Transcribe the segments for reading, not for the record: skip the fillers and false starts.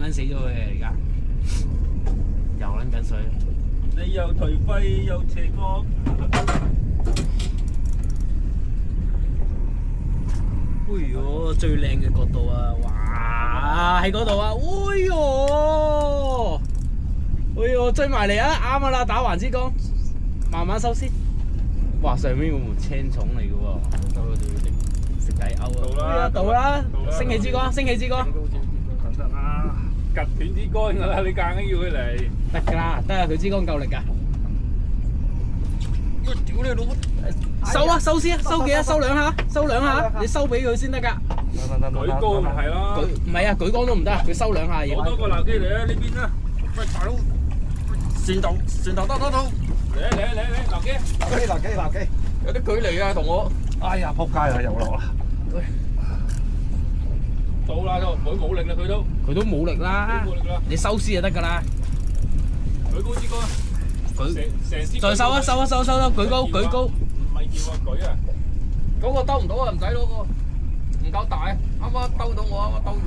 撚死咗佢啊！而家游撚緊水。你又頹廢又斜角。哎呦，最靚嘅角度啊！哇，喺嗰度啊！哎呦，哎呦，追埋嚟啊！啱啊啦，打橫之光，慢慢收先。哇，上面會青蟲嚟嘅喎，收佢哋食底鈎啊！到啦，升起之光，升起之光。等陣啦，趌斷支竿㗎啦！你硬要佢嚟。得㗎啦，得啊！佢支竿夠力㗎。屌你老母！收啊，收先啊，收幾啊？收兩下，收兩下，你收俾佢先得㗎。舉高咪係咯。唔係啊，舉竿都唔得，佢收兩下要。攞多個鬧機嚟啊！呢邊啦。喂，大佬，船頭得。嚟，鬧機。有啲距離啊，同我。哎呀，仆街啦，又落啦。到啦都，佢冇力啦，佢都冇力啦。你收絲就得㗎啦。舉高支竿。再收啊！收，舉高。唔係叫我舉啊！嗰個兜唔到啊，唔使攞個，唔夠大啊！啱啱兜到我，啱啱兜住。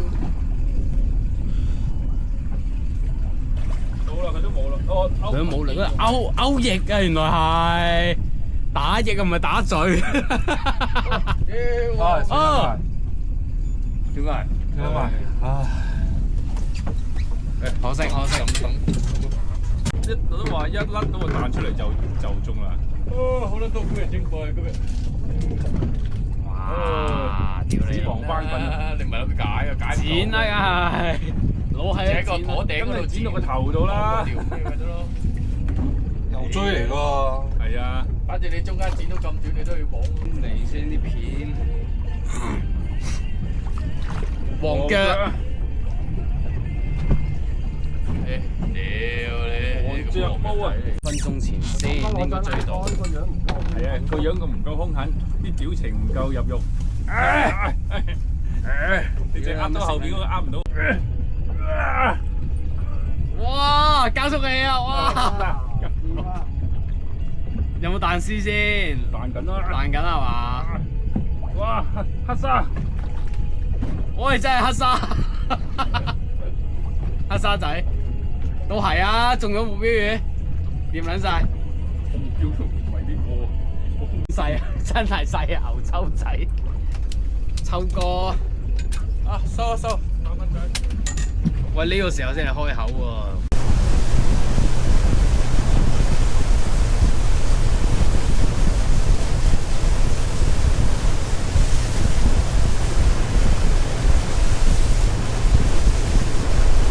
到啦，佢都冇啦。佢都冇力啦，勾翼啊！原來係打翼啊，唔係打嘴。啊！點解？唉，可惜。一都話一甩到個彈出嚟就中啦。哦，好撚多股人整過嚟今日。哇！屌你！紙房翻滾啊！你唔係諗解啊？解剪啦，係攞喺個頭頂嗰度剪到個頭度啦。牛錐嚟㗎。係啊，反正你中間剪到咁短，你都要綁嚟先啲片。黃腳。着毛啊！分鐘前先應該追到。係啊，個樣咁唔夠兇狠，啲表情唔夠入肉。你隻啱到後邊嗰個啱唔到。哇！加速器啊！哇！有冇彈絲先？彈緊啦！彈緊係嘛？哇！黑沙！我哋真係黑沙，黑沙仔。都係啊，中咗目標魚，掂撚晒。我目標都唔係呢個，細啊，真係細啊，牛抽仔。抽哥，啊，收，3蚊仔。喂，呢個時候先係開口喎。